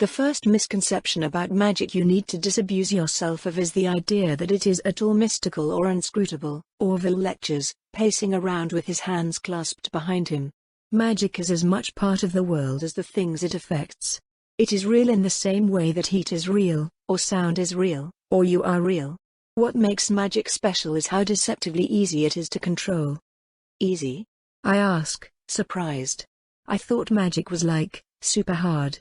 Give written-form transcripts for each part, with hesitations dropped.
The first misconception about magic you need to disabuse yourself of is the idea that it is at all mystical or inscrutable. Orville lectures, pacing around with his hands clasped behind him. Magic is as much part of the world as the things it affects. It is real in the same way that heat is real, or sound is real, or you are real. What makes magic special is how deceptively easy it is to control. Easy? I ask, surprised. I thought magic was like, super hard.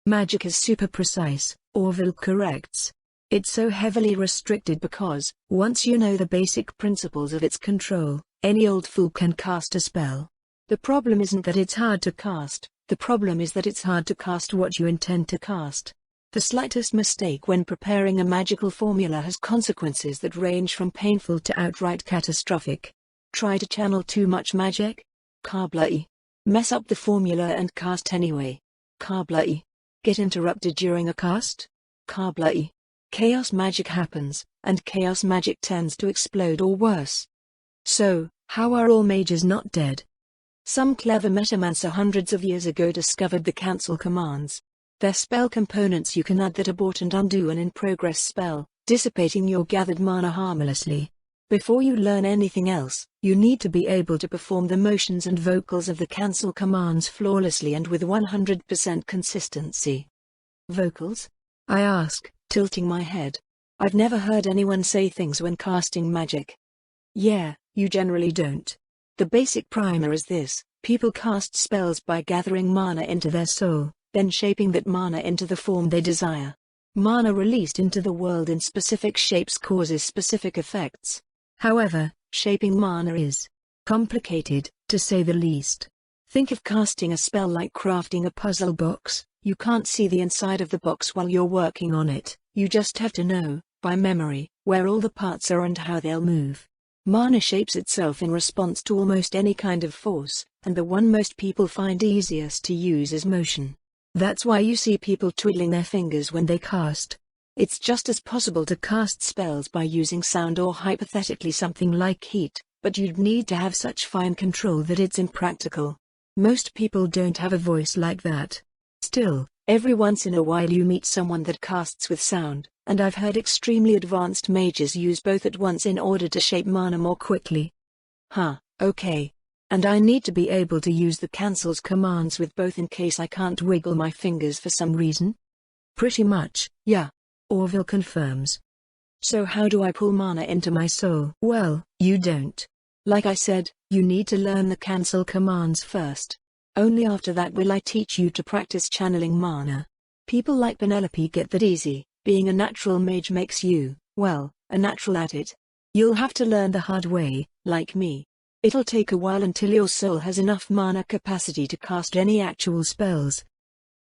Magic is super precise, Orville corrects. It's so heavily restricted because, once you know the basic principles of its control, any old fool can cast a spell. The problem isn't that it's hard to cast, the problem is that it's hard to cast what you intend to cast. The slightest mistake when preparing a magical formula has consequences that range from painful to outright catastrophic. Try to channel too much magic? Kabla-y. Mess up the formula and cast anyway. Kabla-y. Get interrupted during a cast? Kabla-y. Chaos magic happens, and chaos magic tends to explode or worse. So, how are all mages not dead? Some clever metamancer hundreds of years ago discovered the cancel commands. They're spell components you can add that abort and undo an in-progress spell, dissipating your gathered mana harmlessly. Before you learn anything else, you need to be able to perform the motions and vocals of the cancel commands flawlessly and with 100% consistency. Vocals? I ask, tilting my head. I've never heard anyone say things when casting magic. Yeah, you generally don't. The basic primer is this: people cast spells by gathering mana into their soul, then shaping that mana into the form they desire. Mana released into the world in specific shapes causes specific effects. However, shaping mana is complicated, to say the least. Think of casting a spell like crafting a puzzle box. You can't see the inside of the box while you're working on it, you just have to know, by memory, where all the parts are and how they'll move. Mana shapes itself in response to almost any kind of force, and the one most people find easiest to use is motion. That's why you see people twiddling their fingers when they cast. It's just as possible to cast spells by using sound or hypothetically something like heat, but you'd need to have such fine control that it's impractical. Most people don't have a voice like that. Still, every once in a while you meet someone that casts with sound, and I've heard extremely advanced mages use both at once in order to shape mana more quickly. Huh, okay. And I need to be able to use the cancels commands with both in case I can't wiggle my fingers for some reason? Pretty much, yeah. Orville confirms. So how do I pull mana into my soul? Well, you don't. Like I said, you need to learn the cancel commands first. Only after that will I teach you to practice channeling mana. People like Penelope get that easy. Being a natural mage makes you, well, a natural at it. You'll have to learn the hard way, like me. It'll take a while until your soul has enough mana capacity to cast any actual spells.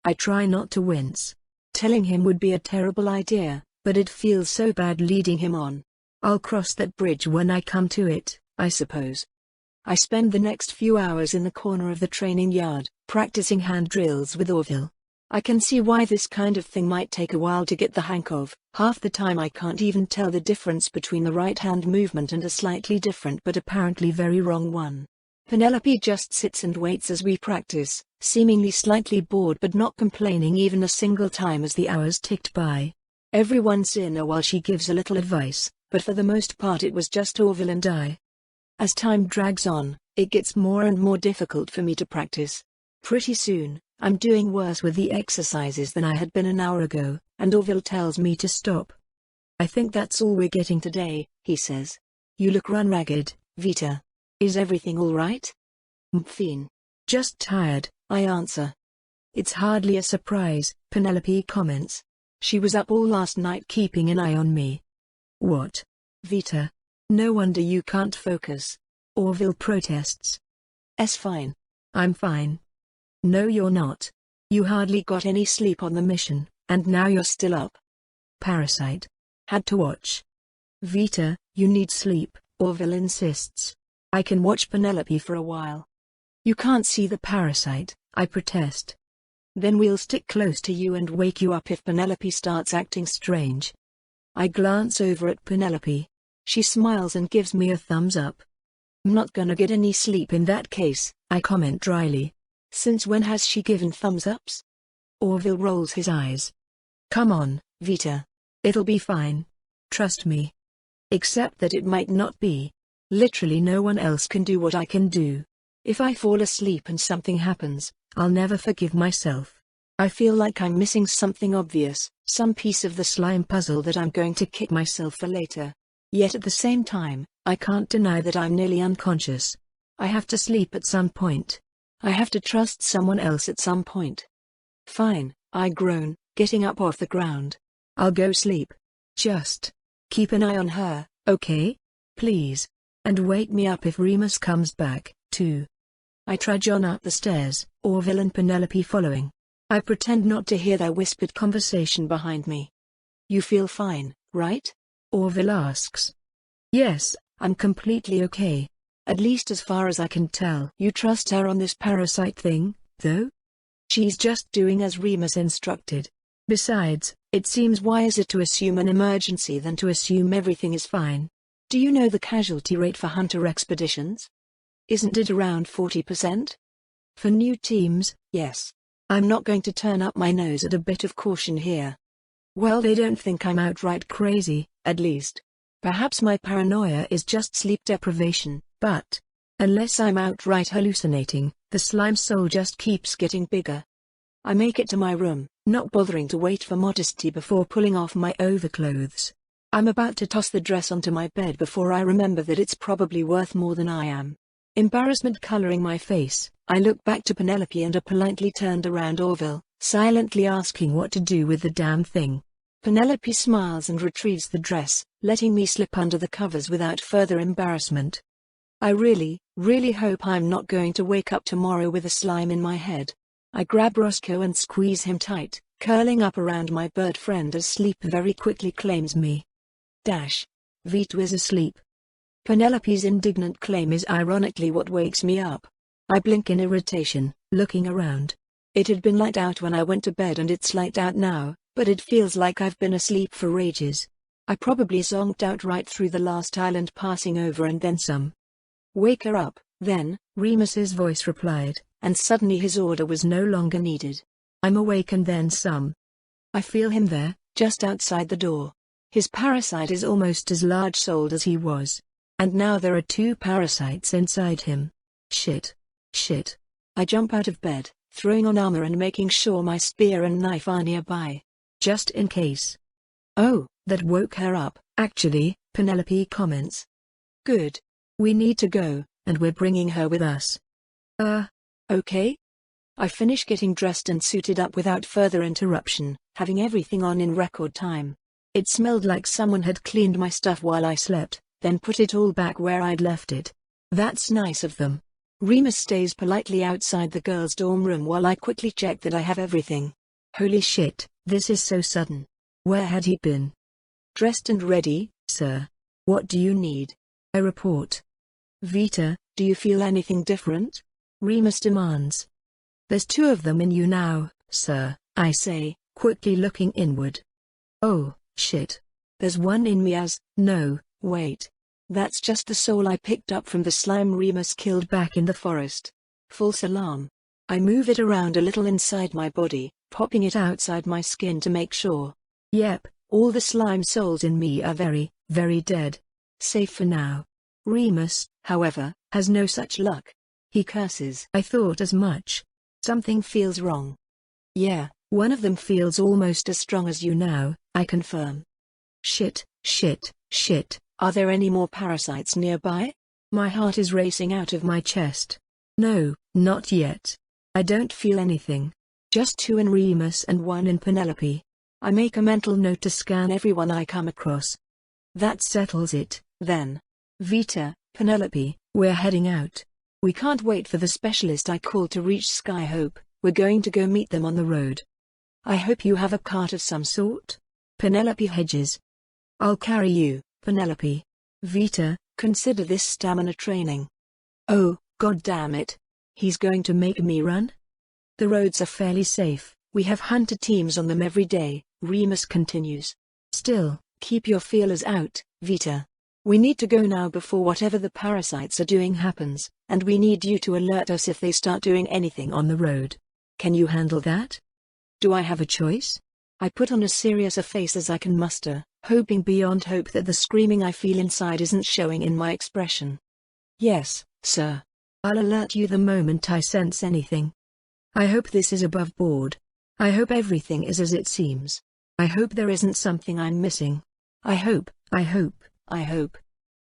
I try not to wince. Telling him would be a terrible idea, but it feels so bad leading him on. I'll cross that bridge when I come to it, I suppose. I spend the next few hours in the corner of the training yard, practicing hand drills with Orville. I can see why this kind of thing might take a while to get the hang of. Half the time I can't even tell the difference between the right hand movement and a slightly different but apparently very wrong one. Penelope just sits and waits as we practice, seemingly slightly bored but not complaining even a single time as the hours ticked by. Every once in a while she gives a little advice, but for the most part it was just Orville and I. As time drags on, it gets more and more difficult for me to practice. Pretty soon, I'm doing worse with the exercises than I had been an hour ago, and Orville tells me to stop. I think that's all we're getting today, he says. You look run ragged, Vita. Is everything all right? Fine. Just tired, I answer. It's hardly a surprise, Penelope comments. She was up all last night keeping an eye on me. What? Vita. No wonder you can't focus. Orville protests. Fine. I'm fine. No you're not. You hardly got any sleep on the mission, and now you're still up. Parasite. Had to watch. Vita, you need sleep, Orville insists. I can watch Penelope for a while. You can't see the parasite, I protest. Then we'll stick close to you and wake you up if Penelope starts acting strange. I glance over at Penelope. She smiles and gives me a thumbs up. I'm not gonna get any sleep in that case, I comment dryly. Since when has she given thumbs ups? Orville rolls his eyes. Come on, Vita. It'll be fine. Trust me. Except that it might not be. Literally no one else can do what I can do. If I fall asleep and something happens, I'll never forgive myself. I feel like I'm missing something obvious, some piece of the slime puzzle that I'm going to kick myself for later. Yet at the same time, I can't deny that I'm nearly unconscious. I have to sleep at some point. I have to trust someone else at some point. Fine, I groan, getting up off the ground. I'll go sleep. Just keep an eye on her, okay? Please. And wake me up if Remus comes back, too. I trudge on up the stairs, Orville and Penelope following. I pretend not to hear their whispered conversation behind me. You feel fine, right? Orville asks. Yes, I'm completely okay. At least as far as I can tell. You trust her on this parasite thing, though? She's just doing as Remus instructed. Besides, it seems wiser to assume an emergency than to assume everything is fine. Do you know the casualty rate for hunter expeditions? Isn't it around 40%? For new teams, yes. I'm not going to turn up my nose at a bit of caution here. Well, they don't think I'm outright crazy, at least. Perhaps my paranoia is just sleep deprivation, but unless I'm outright hallucinating, the slime soul just keeps getting bigger. I make it to my room, not bothering to wait for modesty before pulling off my overclothes. I'm about to toss the dress onto my bed before I remember that it's probably worth more than I am. Embarrassment coloring my face, I look back to Penelope and a politely turned around Orville, silently asking what to do with the damn thing. Penelope smiles and retrieves the dress, letting me slip under the covers without further embarrassment. I really hope I'm not going to wake up tomorrow with a slime in my head. I grab Roscoe and squeeze him tight, curling up around my bird friend as sleep very quickly claims me. Vito is asleep. Penelope's indignant claim is ironically what wakes me up. I blink in irritation, looking around. It had been light out when I went to bed and it's light out now, but it feels like I've been asleep for ages. I probably zonked out right through the last island passing over and then some. Wake her up, then, Remus's voice replied, and suddenly his order was no longer needed. I'm awake and then some. I feel him there, just outside the door. His parasite is almost as large-souled as he was. And now there are two parasites inside him. Shit. I jump out of bed, throwing on armor and making sure my spear and knife are nearby. Just in case. Oh, that woke her up, actually, Penelope comments. Good. We need to go, and we're bringing her with us. Okay? I finish getting dressed and suited up without further interruption, having everything on in record time. It smelled like someone had cleaned my stuff while I slept, then put it all back where I'd left it. That's nice of them. Remus stays politely outside the girls' dorm room while I quickly check that I have everything. Holy shit, this is so sudden. Where had he been? Dressed and ready, sir. What do you need? I report. Vita, do you feel anything different? Remus demands. There's two of them in you now, sir, I say, quickly looking inward. Oh, shit. There's one in me as, no, wait. That's just the soul I picked up from the slime Remus killed back in the forest. False alarm. I move it around a little inside my body, popping it outside my skin to make sure. Yep, all the slime souls in me are very dead. Safe for now. Remus, however, has no such luck. He curses. I thought as much. Something feels wrong. Yeah, one of them feels almost as strong as you now, I confirm. Shit. Are there any more parasites nearby? My heart is racing out of my chest. No, not yet. I don't feel anything. Just two in Remus and one in Penelope. I make a mental note to scan everyone I come across. That settles it, then. Vita, Penelope, we're heading out. We can't wait for the specialist I called to reach Skyhope. We're going to go meet them on the road. I hope you have a cart of some sort? Penelope hedges. I'll carry you, Penelope. Vita, consider this stamina training. Oh, god damn it. He's going to make me run? The roads are fairly safe, we have hunter teams on them every day, Remus continues. Still, keep your feelers out, Vita. We need to go now before whatever the parasites are doing happens, and we need you to alert us if they start doing anything on the road. Can you handle that? Do I have a choice? I put on as serious a face as I can muster, hoping beyond hope that the screaming I feel inside isn't showing in my expression. Yes, sir. I'll alert you the moment I sense anything. I hope this is above board. I hope everything is as it seems. I hope there isn't something I'm missing. I hope.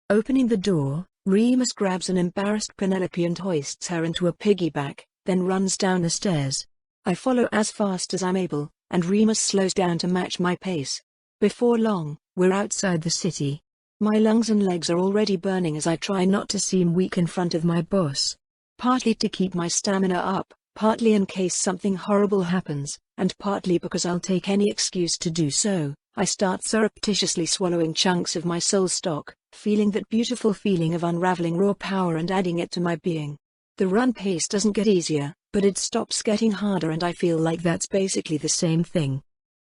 Opening the door, Remus grabs an embarrassed Penelope and hoists her into a piggyback, then runs down the stairs. I follow as fast as I'm able, and Remus slows down to match my pace. Before long, we're outside the city. My lungs and legs are already burning as I try not to seem weak in front of my boss. Partly to keep my stamina up, partly in case something horrible happens, and partly because I'll take any excuse to do so, I start surreptitiously swallowing chunks of my soul stock, feeling that beautiful feeling of unraveling raw power and adding it to my being. The run pace doesn't get easier, but it stops getting harder, and I feel like that's basically the same thing.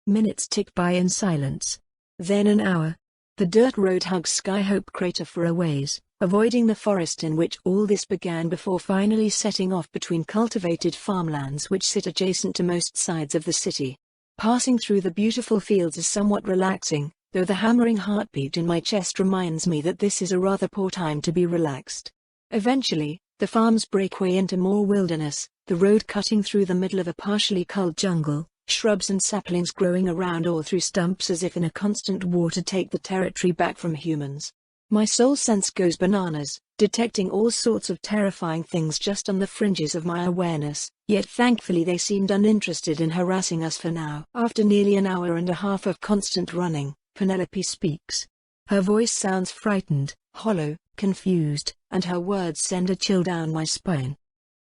Minutes tick by in silence. Then an hour. The dirt road hugs Skyhope Crater for a ways, avoiding the forest in which all this began before finally setting off between cultivated farmlands which sit adjacent to most sides of the city. Passing through the beautiful fields is somewhat relaxing, though the hammering heartbeat in my chest reminds me that this is a rather poor time to be relaxed. Eventually, the farms break way into more wilderness, the road cutting through the middle of a partially culled jungle, shrubs and saplings growing around all through stumps as if in a constant war to take the territory back from humans. My soul sense goes bananas, detecting all sorts of terrifying things just on the fringes of my awareness, yet thankfully they seemed uninterested in harassing us for now. After nearly an hour and a half of constant running, Penelope speaks. Her voice sounds frightened, hollow, confused, and her words send a chill down my spine.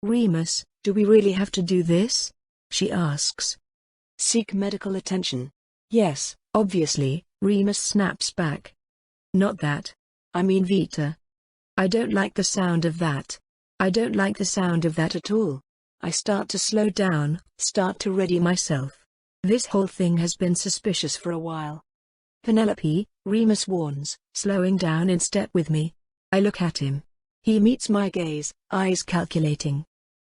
Remus, do we really have to do this? She asks. Seek medical attention. Yes, obviously, Remus snaps back. Not that. I mean Vita. I don't like the sound of that. I don't like the sound of that at all. I start to slow down, start to ready myself. This whole thing has been suspicious for a while. Penelope, Remus warns, slowing down in step with me. I look at him. He meets my gaze, eyes calculating.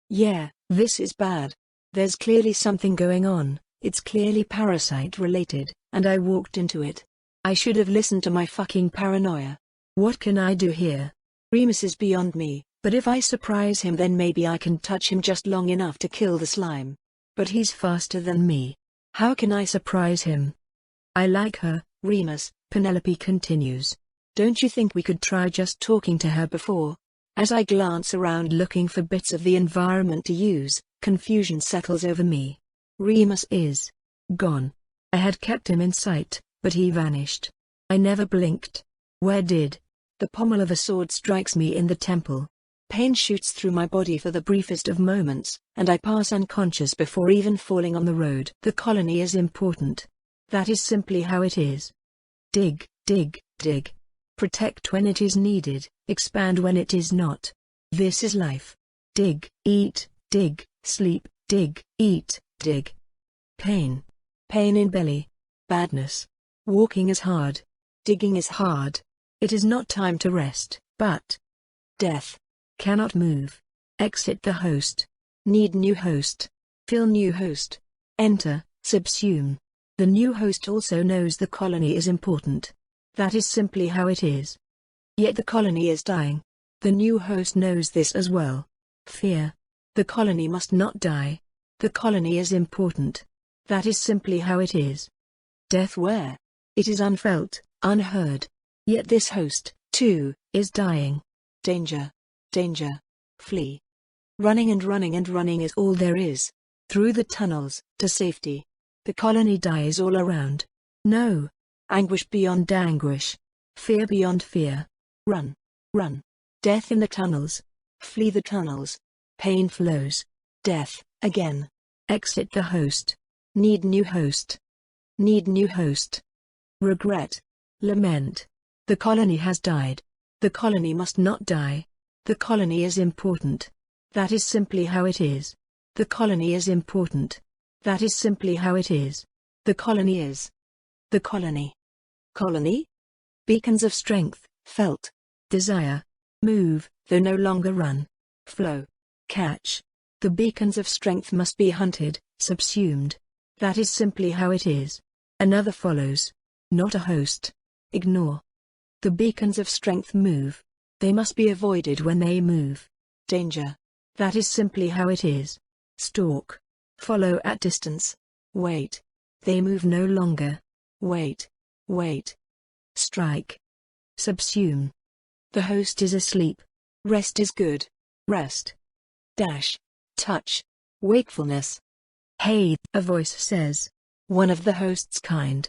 Yeah, this is bad. There's clearly something going on. It's clearly parasite-related, and I walked into it. I should have listened to my fucking paranoia. What can I do here? Remus is beyond me, but if I surprise him then maybe I can touch him just long enough to kill the slime. But he's faster than me. How can I surprise him? I like her, Remus, Penelope continues. Don't you think we could try just talking to her before? As I glance around looking for bits of the environment to use, confusion settles over me. Remus is gone. I had kept him in sight, but he vanished. I never blinked. Where did? The pommel of a sword strikes me in the temple. Pain shoots through my body for the briefest of moments, and I pass unconscious before even falling on the road. The colony is important. That is simply how it is. Dig, dig, dig. Protect when it is needed, expand when it is not. This is life. Dig, eat, dig, sleep, dig, eat, dig. Pain. Pain in belly. Badness. Walking is hard. Digging is hard. It is not time to rest, but death. Cannot move. Exit the host. Need new host. Fill new host. Enter, subsume. The new host also knows the colony is important. That is simply how it is. Yet the colony is dying. The new host knows this as well. Fear. The colony must not die. The colony is important. That is simply how it is. Death where? It is unfelt, unheard. Yet this host, too, is dying. Danger. Danger. Flee. Running and running and running is all there is. Through the tunnels, to safety. The colony dies all around. No. Anguish beyond anguish. Fear beyond fear. Run. Run. Death in the tunnels. Flee the tunnels. Pain flows. Death, again. Exit the host. Need new host. Need new host. Regret. Lament. The colony has died. The colony must not die. The colony is important. That is simply how it is. The colony is important. That is simply how it is. The colony is. The colony. Colony? Beacons of strength, felt. Desire. Move, though no longer run. Flow. Catch. The beacons of strength must be hunted, subsumed. That is simply how it is. Another follows. Not a host. Ignore. The beacons of strength move. They must be avoided when they move. Danger. That is simply how it is. Stalk. Follow at distance. Wait. They move no longer. Wait. Wait. Strike. Subsume. The host is asleep. Rest is good. Rest. Dash. Touch. Wakefulness. Hey, a voice says. One of the host's kind.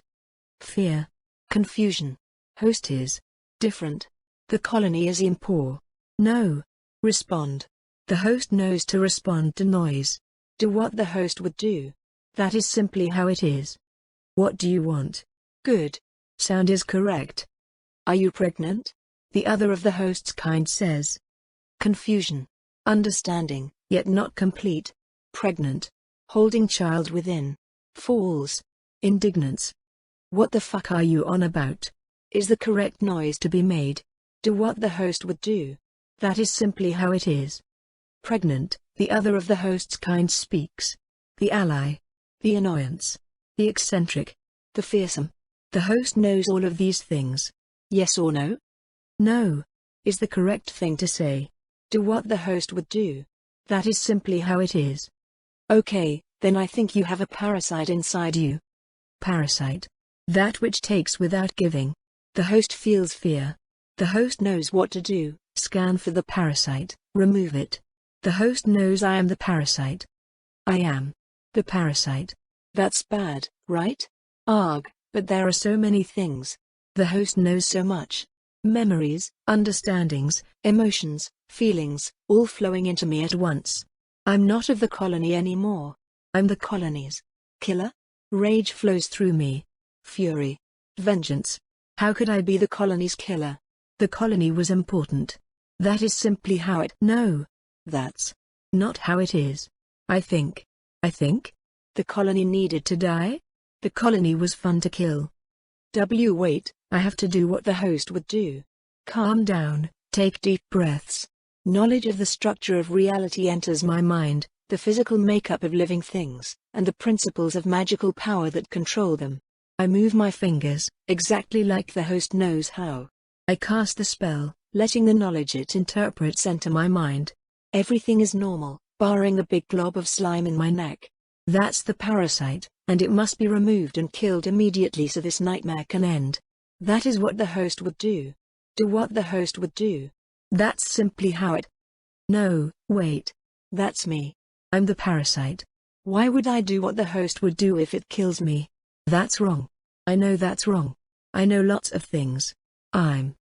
Fear. Confusion. Host is different. The colony is impure. No. Respond. The host knows to respond to noise. Do what the host would do. That is simply how it is. What do you want? Good. Sound is correct. Are you pregnant? The other of the host's kind says. Confusion. Understanding, yet not complete. Pregnant. Holding child within. Falls. Indignance. What the fuck are you on about? Is the correct noise to be made? Do what the host would do. That is simply how it is. Pregnant, the other of the host's kind speaks. The ally. The annoyance. The eccentric. The fearsome. The host knows all of these things. Yes or no? No. Is the correct thing to say. Do what the host would do. That is simply how it is. Okay, then I think you have a parasite inside you. Parasite. That which takes without giving. The host feels fear. The host knows what to do. Scan for the parasite, remove it. The host knows I am the parasite. I am the parasite. That's bad, right? Arg, but there are so many things. The host knows so much. Memories, understandings, emotions, feelings, all flowing into me at once. I'm not of the colony anymore. I'm the colony's killer. Rage flows through me. Fury. Vengeance. How could I be the colony's killer? The colony was important. That is simply how it— No. That's not how it is. I think. The colony needed to die? The colony was fun to kill. Wait, I have to do what the host would do. Calm down, take deep breaths. Knowledge of the structure of reality enters my mind, the physical makeup of living things, and the principles of magical power that control them. I move my fingers, exactly like the host knows how. I cast the spell, letting the knowledge it interprets enter my mind. Everything is normal, barring the big glob of slime in my neck. That's the parasite, and it must be removed and killed immediately so this nightmare can end. That is what the host would do. Do what the host would do. That's simply how it— No, wait. That's me. I'm the parasite. Why would I do what the host would do if it kills me? That's wrong. I know that's wrong. I know lots of things. I'm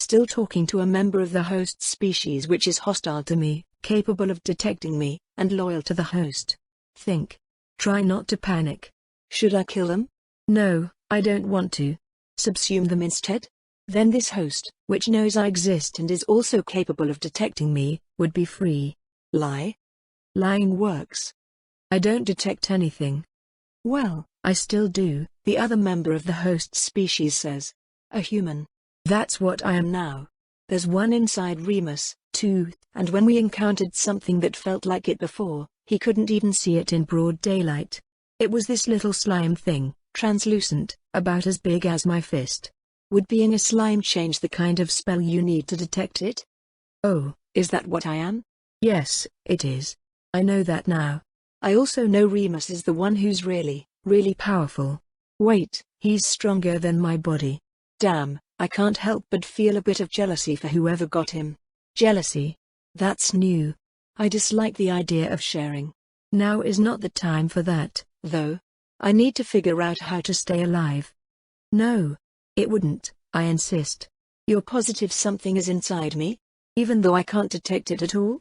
still talking to a member of the host species which is hostile to me, capable of detecting me, and loyal to the host. Think. Try not to panic. Should I kill them? No, I don't want to. Subsume them instead? Then this host, which knows I exist and is also capable of detecting me, would be free. Lie? Lying works. I don't detect anything. Well, I still do, the other member of the host species says. A human. That's what I am now. There's one inside Remus, too, and when we encountered something that felt like it before, he couldn't even see it in broad daylight. It was this little slime thing, translucent, about as big as my fist. Would being a slime change the kind of spell you need to detect it? Oh, is that what I am? Yes, it is. I know that now. I also know Remus is the one who's really, really powerful. Wait, he's stronger than my body. Damn, I can't help but feel a bit of jealousy for whoever got him. Jealousy? That's new. I dislike the idea of sharing. Now is not the time for that, though. I need to figure out how to stay alive. No. It wouldn't, I insist. You're positive something is inside me? Even though I can't detect it at all?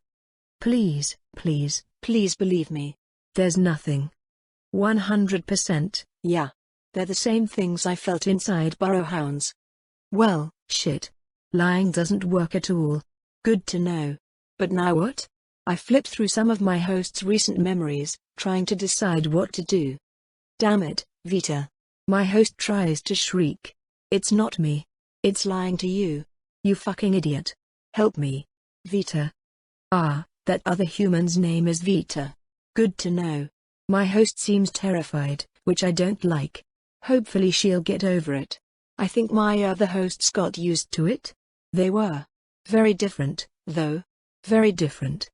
Please, please, please believe me. There's nothing. 100%, yeah. They're the same things I felt inside burrowhounds. Well, shit. Lying doesn't work at all. Good to know. But now what? I flipped through some of my host's recent memories, trying to decide what to do. Damn it, Vita. My host tries to shriek. It's not me. It's lying to you. You fucking idiot. Help me. Vita. Ah, that other human's name is Vita. Good to know. My host seems terrified, which I don't like. Hopefully she'll get over it. I think my other hosts got used to it. They were very different, though. Very different.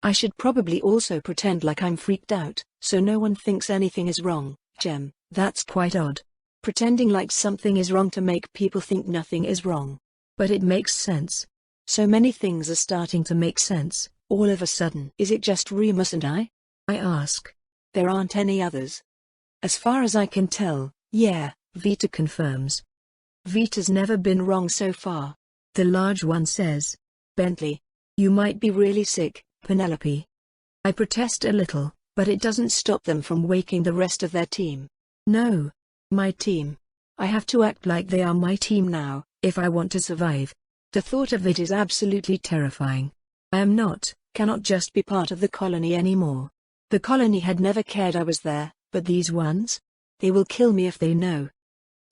I should probably also pretend like I'm freaked out, so no one thinks anything is wrong. Gem, that's quite odd. Pretending like something is wrong to make people think nothing is wrong. But it makes sense. So many things are starting to make sense, all of a sudden. Is it just Remus and I ask. There aren't any others. As far as I can tell, yeah, Vita confirms. Vita's never been wrong so far. The large one says. Bentley. You might be really sick, Penelope. I protest a little, but it doesn't stop them from waking the rest of their team. No. My team. I have to act like they are my team now, if I want to survive. The thought of it is absolutely terrifying. I cannot just be part of the colony anymore. The colony had never cared I was there, but these ones? They will kill me if they know.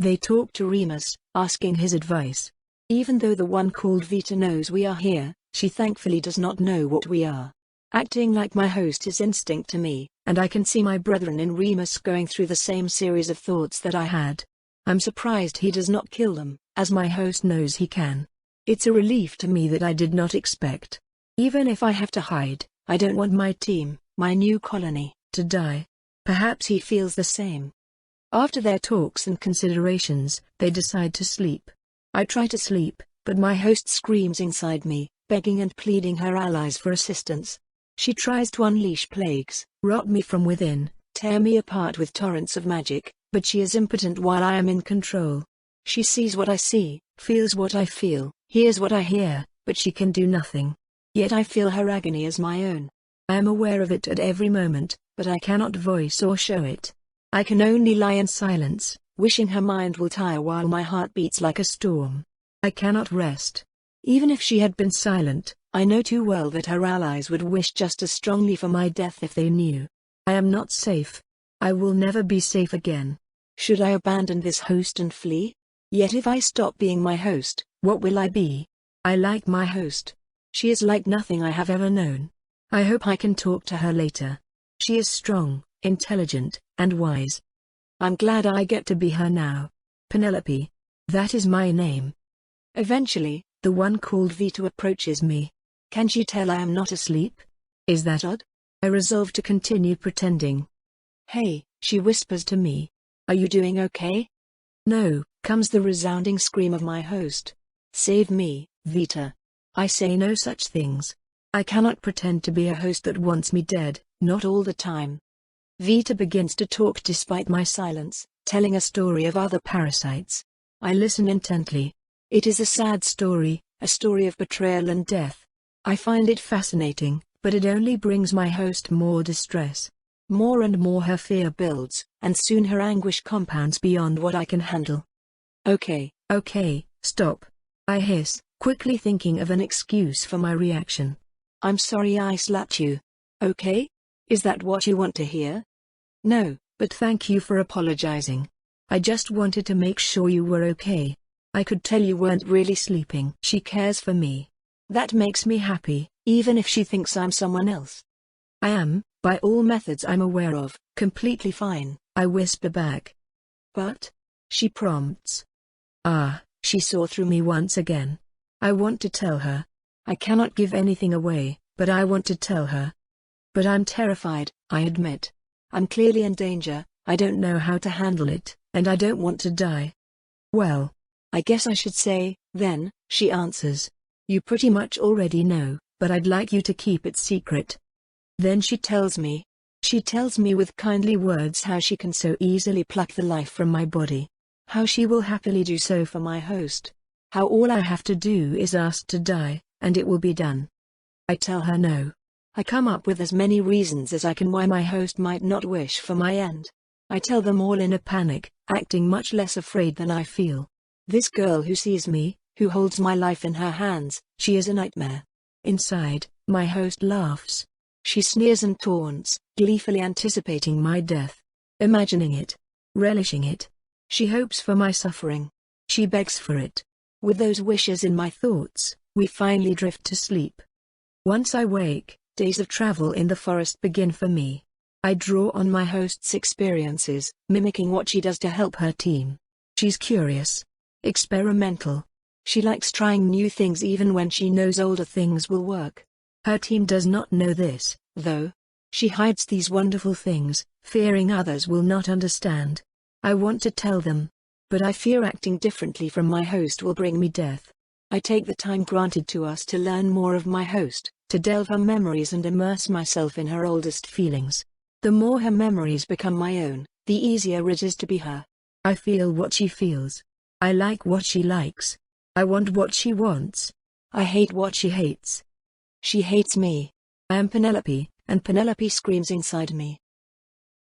They talk to Remus, asking his advice. Even though the one called Vita knows we are here, she thankfully does not know what we are. Acting like my host is instinct to me, and I can see my brethren in Remus going through the same series of thoughts that I had. I'm surprised he does not kill them, as my host knows he can. It's a relief to me that I did not expect. Even if I have to hide, I don't want my team, my new colony, to die. Perhaps he feels the same. After their talks and considerations, they decide to sleep. I try to sleep, but my host screams inside me, begging and pleading her allies for assistance. She tries to unleash plagues, rot me from within, tear me apart with torrents of magic, but she is impotent while I am in control. She sees what I see, feels what I feel, hears what I hear, but she can do nothing. Yet I feel her agony as my own. I am aware of it at every moment, but I cannot voice or show it. I can only lie in silence, wishing her mind will tire while my heart beats like a storm. I cannot rest. Even if she had been silent, I know too well that her allies would wish just as strongly for my death if they knew. I am not safe. I will never be safe again. Should I abandon this host and flee? Yet if I stop being my host, what will I be? I like my host. She is like nothing I have ever known. I hope I can talk to her later. She is strong, intelligent, and wise. I'm glad I get to be her now. Penelope. That is my name. Eventually, the one called Vita approaches me. Can she tell I am not asleep? Is that odd? I resolve to continue pretending. Hey, she whispers to me. Are you doing okay? No, comes the resounding scream of my host. Save me, Vita. I say no such things. I cannot pretend to be a host that wants me dead, not all the time. Vita begins to talk despite my silence, telling a story of other parasites. I listen intently. It is a sad story, a story of betrayal and death. I find it fascinating, but it only brings my host more distress. More and more her fear builds, and soon her anguish compounds beyond what I can handle. Okay, stop. I hiss, quickly thinking of an excuse for my reaction. I'm sorry I slapped you. Okay? Is that what you want to hear? No, but thank you for apologizing. I just wanted to make sure you were okay. I could tell you weren't really sleeping. She cares for me. That makes me happy, even if she thinks I'm someone else. I am, by all methods I'm aware of, completely fine, I whisper back. But? She prompts. She saw through me once again. I want to tell her. I cannot give anything away, but I want to tell her. But I'm terrified, I admit. I'm clearly in danger, I don't know how to handle it, and I don't want to die. Well, I guess I should say, then, she answers. You pretty much already know, but I'd like you to keep it secret. Then she tells me. She tells me with kindly words how she can so easily pluck the life from my body. How she will happily do so for my host. How all I have to do is ask to die, and it will be done. I tell her no. I come up with as many reasons as I can why my host might not wish for my end. I tell them all in a panic, acting much less afraid than I feel. This girl who sees me, who holds my life in her hands, she is a nightmare. Inside, my host laughs. She sneers and taunts, gleefully anticipating my death. Imagining it. Relishing it. She hopes for my suffering. She begs for it. With those wishes in my thoughts, we finally drift to sleep. Once I wake, days of travel in the forest begin for me. I draw on my host's experiences, mimicking what she does to help her team. She's curious, experimental. She likes trying new things even when she knows older things will work. Her team does not know this, though. She hides these wonderful things, fearing others will not understand. I want to tell them, but I fear acting differently from my host will bring me death. I take the time granted to us to learn more of my host, to delve her memories and immerse myself in her oldest feelings. The more her memories become my own, the easier it is to be her. I feel what she feels. I like what she likes. I want what she wants. I hate what she hates. She hates me. I am Penelope, and Penelope screams inside me.